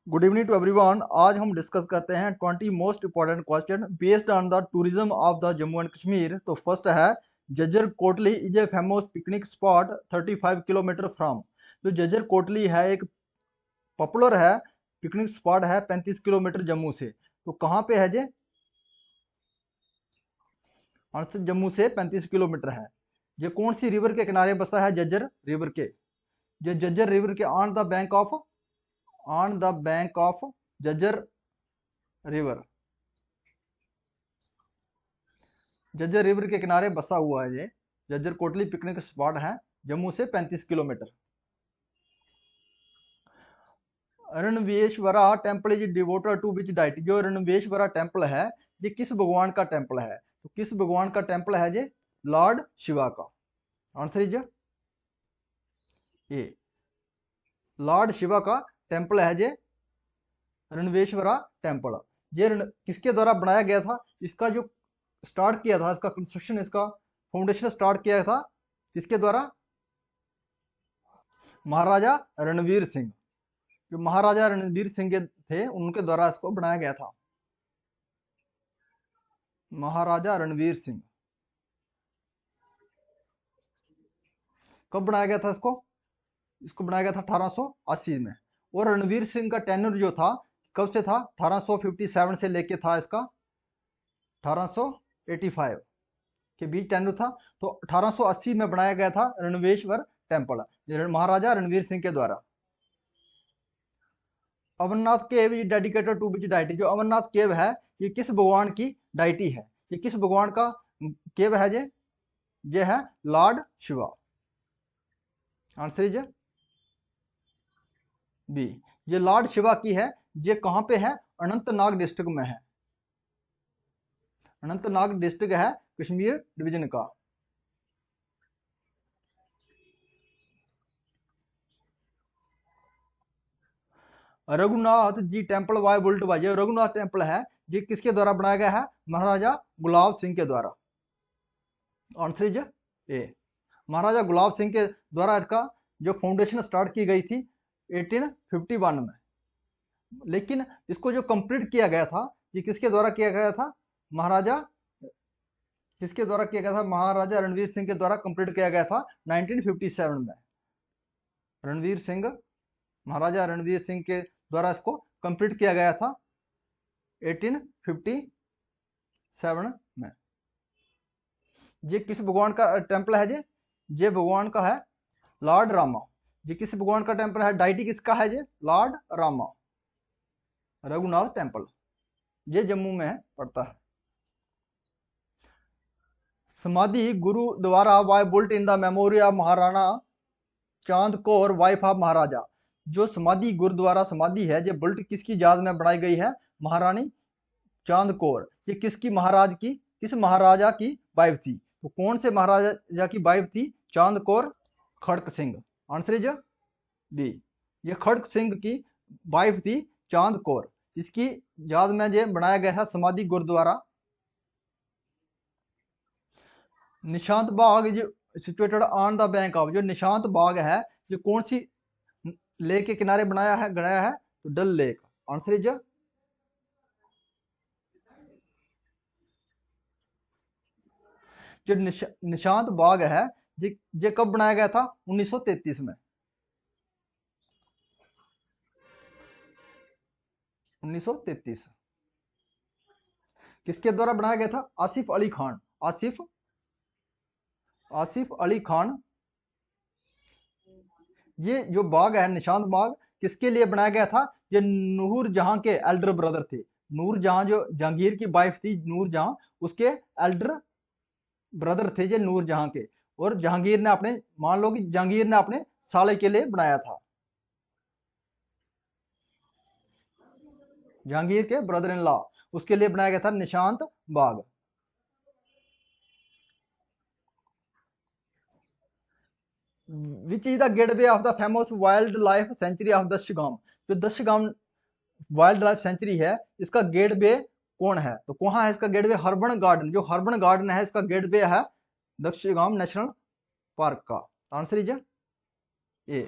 Good evening to everyone. आज हम discuss करते हैं 20 most important question based on the tourism of the Jammu and Kashmir. तो फर्स्ट है, Jhajjar Kotli is a famous picnic spot 35 kilometre from. जो जज्जर कोटली है एक पॉपुलर है पिकनिक स्पॉट है 35 किलोमीटर जम्मू से। तो कहाँ पे है जे? आंसर जम्मू से 35 किलोमीटर है। ये कौन सी रिवर के किनारे बसा है? जज्जर रिवर के। जो जज्जर रिवर के on the bank of Jhajjar river, Jhajjar river के किनारे बसा हुआ है ये। जज्जर कोटली पिकनिक स्पॉट है जम्मू से 35 किलोमीटर। Ranveshwara temple is devoted to which deity. जो रणवेश्वरा टेम्पल है ये किस भगवान का टेम्पल है? तो किस भगवान का टेम्पल है ये? लॉर्ड शिवा का। Answer is A, Lord Shiva का टेम्पल है ये रणवेश्वरा टेम्पल। ये किसके द्वारा बनाया गया था? इसका जो स्टार्ट किया था, इसका कंस्ट्रक्शन, इसका फाउंडेशन स्टार्ट किया था किसके द्वारा? महाराजा रणवीर सिंह। जो महाराजा रणवीर सिंह के थे उनके द्वारा इसको बनाया गया था। महाराजा रणवीर सिंह। कब बनाया गया था इसको? इसको बनाया गया था 1880 में। और रणवीर सिंह का टेन्योर जो था कब से था? 1857 से लेके था इसका 1885 के बीच टेन्योर था। तो 1880 में बनाया गया था रणवेश्वर टेम्पल महाराजा रणवीर सिंह के द्वारा। Amarnath cave is dedicated to which deity. जो अमरनाथ केव है ये किस भगवान की डाइटी है? ये किस भगवान का केव है? ये है lord Shiva. Answer is B. ये लॉर्ड शिवा की है। ये कहां पे है? अनंतनाग डिस्ट्रिक्ट में है। अनंतनाग डिस्ट्रिक्ट है कश्मीर डिवीजन का। Raghunath ji temple Y built by. ये रघुनाथ टेम्पल है ये किसके द्वारा बनाया गया है? महाराजा गुलाब सिंह के द्वारा। Answer is A. Maharaja Gulab Singh के द्वारा इसका जो फाउंडेशन स्टार्ट की गई थी 1851 में। लेकिन इसको जो कंप्लीट किया गया था ये किसके द्वारा किया गया था? महाराजा किसके द्वारा किया गया था? महाराजा रणवीर सिंह के द्वारा कंप्लीट किया गया था 1957 में। रणवीर सिंह, महाराजा रणवीर सिंह के द्वारा इसको कंप्लीट किया गया था 1857 में। ये किस भगवान का टेम्पल है? ये भगवान का है लॉर्ड रामा। ये किस भगवान का टेम्पल है? डाइटी किसका है? ये लॉर्ड रामा। रघुनाथ टेम्पल ये जम्मू में है, पड़ता है। Samadhi Gurudwara by built in the memory of Maharana Chand Kaur wife of महाराजा। जो समाधि गुरुद्वारा समाधि है ये बुल्ट किसकी याद में बनाई गई है? महारानी चांद कौर। ये किस महाराजा की वाइफ थी? तो कौन से महाराजा की वाइफ थी? Chand Kaur Kharak Singh. Answer is B. ये खड़क सिंह की वाइफ थी चांद कौर। इसकी याद में ये बनाया गया था samadhi gurdwara. Nishant Bagh is situated on the bank of. जो निशांत बाग है जो कौन सी लेक के किनारे गया है? तो डल लेक। आंसर इज जो निशांत बाग है ये कब बनाया गया था? 1933 में। 1933 किसके द्वारा बनाया गया था? आसिफ अली खान। आसिफ अली खान। ये जो बाग है निशांत बाग किसके लिए बनाया गया था? ये नूर जहां के एल्डर ब्रदर थे। नूर जहां जो जहांगीर की वाइफ थी नूर जहां, उसके एल्डर ब्रदर थे ये नूर जहां के। और जहांगीर ने अपने, मान लो कि जहांगीर ने अपने साले के लिए बनाया था। जहांगीर के ब्रदर इन लॉ, उसके लिए बनाया गया था Nishant Bagh. Which is the gateway of the famous wildlife sanctuary of Dashgam. जो दशगाम वाइल्ड लाइफ सेंचुरी है इसका गेटवे कौन है? तो कहाँ है इसका गेटवे? हर्बन गार्डन। जो हर्बन गार्डन है इसका गेटवे है दक्षगाम नेशनल पार्क का। आंसर इज ए।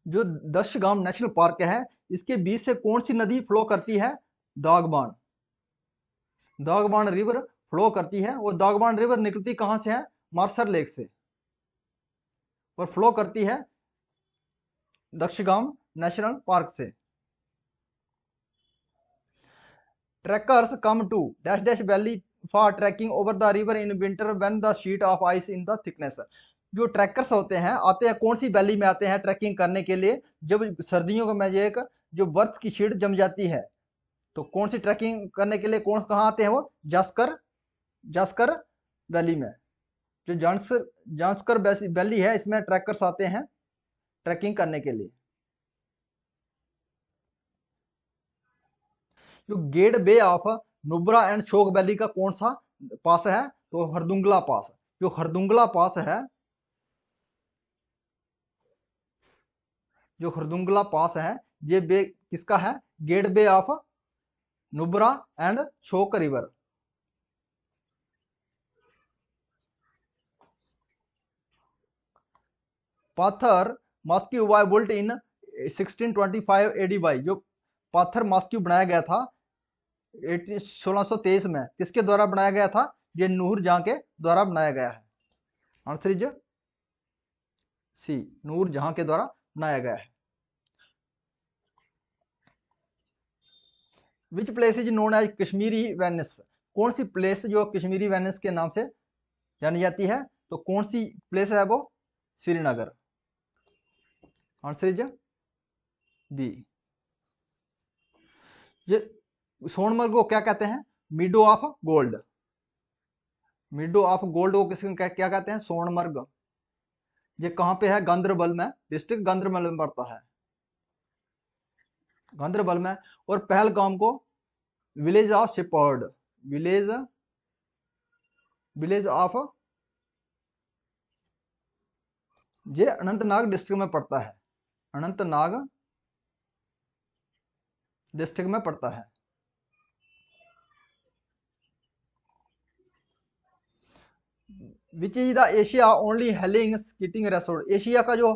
जो दशगाम नेशनल पार्क है इसके बीच से कौन सी नदी फ्लो करती है? दागबान। दागबान रिवर फ्लो करती है। और दागबान रिवर निकलती कहां से है? मार्शल लेक से, और फ्लो करती है दक्षगाम नेशनल पार्क से। Trekkers come to dash dash valley for trekking over the river in winter when the sheet of ice in the thickness. जो ट्रैकर्स होते हैं आते हैं कौन सी वैली में आते हैं ट्रैकिंग करने के लिए? जब सर्दियों में एक जो बर्फ की शीट जम जाती है, तो कौन सी ट्रैकिंग करने के लिए कहाँ आते हैं वो? जास्कर जास्कर वैली में। जो जास्कर वैली है इसमें ट्रैकर्स आते हैं ट्रैकिंग करने के लिए। जो gate bay of Nubra and Shyok valley का कौन सा पास है? तो हरदुंगला पास। जो हरदुंगला पास है, जो हरदुंगला पास है ये बे किसका है? Gate bay of Nubra and Shyok river. Pathar mosque by built in 1625 AD by. जो पाथर मॉस्क्यू बनाया गया था 1623 में, किसके द्वारा बनाया गया था? ये नूर जहां के द्वारा बनाया गया है। आंसर इज सी, नूर जहां के द्वारा बनाया गया है। Which place is known as Kashmiri Venice. कौन सी प्लेस जो कश्मीरी वेनिस के नाम से जानी जाती है? तो कौन सी प्लेस है वो? श्रीनगर। Answer is B. ये सोनमर्ग को क्या कहते हैं? Meadow of gold. Meadow of gold को किसको क्या कहते हैं? सोनमर्ग। ये कहां पे है? गांधरबल में, डिस्ट्रिक्ट गांधरबल में पड़ता है, गांधरबल में। और पहलगाम को village of shepherd, village village of, ये अनंतनाग डिस्ट्रिक्ट में पड़ता है, अनंतनाग डिस्ट्रिक्ट में पड़ता है। Which is the Asia only हेलिंग स्कीटिंग रिसोर्ट। एशिया का जो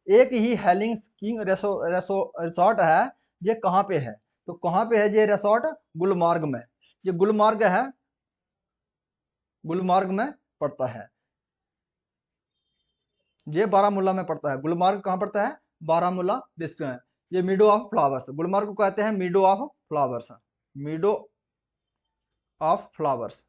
एक ही हेलिंग स्कीइंग रिसोर्ट है ये कहाँ पे है? तो कहाँ पे है ये रिसोर्ट? गुलमार्ग में। ये गुलमार्ग है, गुलमार्ग में पड़ता है। ये बारामूला में पड़ता है। गुलमार्ग कहाँ पड़ता है? बारामूला डिस्ट्रिक्ट में। ये मीडो ऑफ फ्लावर्स, गुलमार्ग को कहते हैं meadow of flowers, meadow of flowers.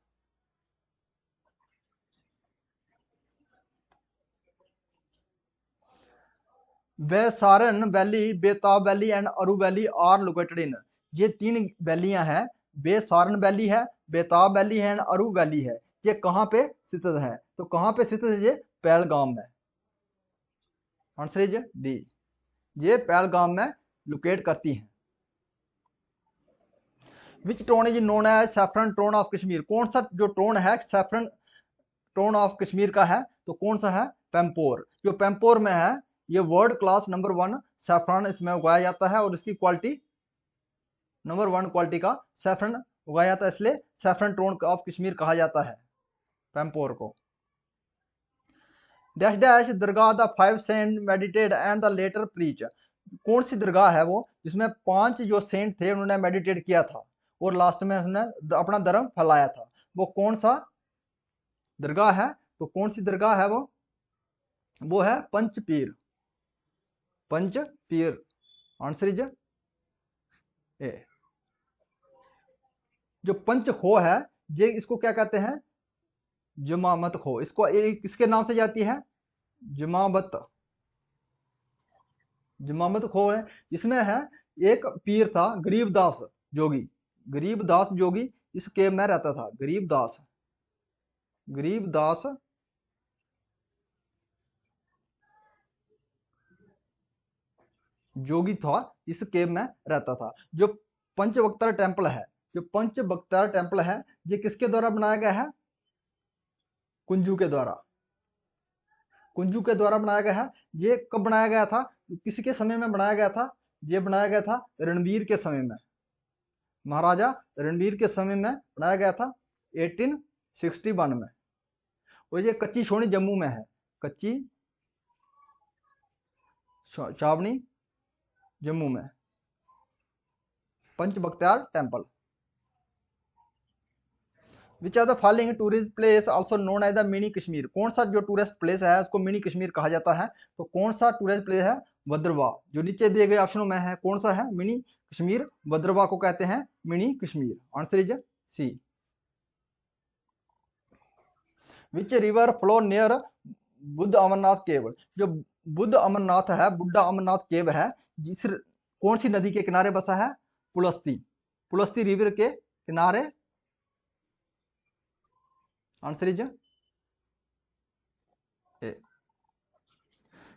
Baisaran valley, Betaab valley and Aru valley are located in. ये तीन वैलियां हैं, बेसारन वैली है, बेताब वैली है एंड अरू वैली है। ये कहाँ पे स्थित है? तो कहाँ पे स्थित है? ये पहलगाम में। आंसर इज डी, ये पहलगाम में लोकेट करती हैं। Which town is known as saffron town of Kashmir. कौन सा जो टोन है सैफरन टोन ऑफ कश्मीर का है? तो कौन सा है? पेम्पोर। जो पेम्पोर में है ये वर्ल्ड क्लास नंबर 1 सैफरन इसमें उगाया जाता है, और इसकी क्वालिटी नंबर 1 क्वालिटी का सैफरन उगाया जाता है, इसलिए सैफरन टोन ऑफ कश्मीर कहा जाता है पेम्पोर को। Dash dash dargah the 5 saint meditate and the later preach. कौन सी दरगाह है वो जिसमें 5 जो सेंट थे उन्होंने मेडिटेट किया था और लास्ट में उन्होंने अपना धर्म फैलाया था? वो कौन सा दरगाह है? तो कौन सी दरगाह है वो है पंचपीर, पंचपीर। आंसर इज ए। जो पंच खो है ये इसको क्या कहते हैं? जमामत खो। इसको किसके नाम से जाती है? जमामत, जमामत खो है। इसमें है एक पीर था गरीबदास जोगी, गरीबदास जोगी इस केव में रहता था। गरीबदास, गरीबदास जोगी था, इस केव में रहता था। जो पंचवक्ता टेम्पल है, जो पंचवक्ता टेम्पल है ये किसके द्वारा बनाया गया है? कुंजू के द्वारा, कुंजू के द्वारा बनाया गया है। ये कब बनाया गया था? किसके समय में बनाया गया था? ये बनाया गया था रणबीर के समय में, महाराजा रणबीर के समय में बनाया गया था 1861 में। और ये कच्ची सोनी जम्मू में है, कच्ची छावनी जम्मू में। Panch Bakhtiyar temple. Which are the following tourist place also known as the mini Kashmir. कौन सा जो टूरिस्ट प्लेस है उसको मिनी कश्मीर कहा जाता है? तो कौन सा टूरिस्ट प्लेस है? भद्रवाह। जो नीचे दिए गए ऑप्शनों में है कौन सा है? मिनी कश्मीर। भद्रवाह को कहते हैं mini Kashmir. Answer is C. Which river flow near Buddha Amarnath cave. जो बुद्ध अमरनाथ है, बुद्धा अमरनाथ केव है, जिस कौन सी नदी के किनारे बसा है? पुलस्ती। पुलस्ती रिवर के किनारे। Answer is A.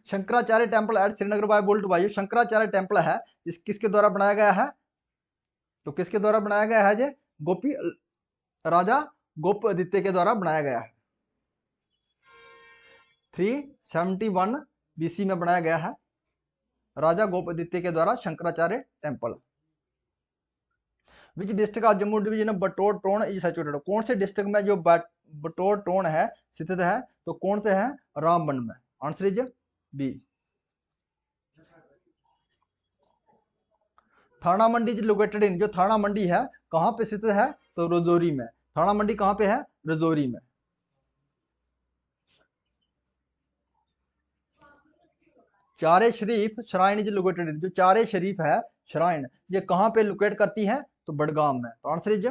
Shankaracharya temple at Srinagar by built by. Shankaracharya temple है इस किसके द्वारा बनाया गया है? तो किसके द्वारा बनाया गया है? जे गोपी राजा गोपादित्य के द्वारा बनाया गया है। 371 बीसी में बनाया गया है राजा गोपादित्य के द्वारा Shankaracharya temple. Which district of Jammu division बटोर टोन इज सिचुएटेड। कौन से डिस्ट्रिक्ट में जो बटोर टोन है स्थित है? तो कौन से है? रामबन में। Answer is B. Thana Mandi is located in. जो थाना मंडी है कहां पे स्थित है? तो रजौरी में। थाना मंडी कहां पे है? रजौरी में। चारे शरीफ श्राइन इज लोकेटेड इन। जो चारे शरीफ है श्राइन ये कहां पे लोकेट करती है? तो बडगाम में। तो आंसर इज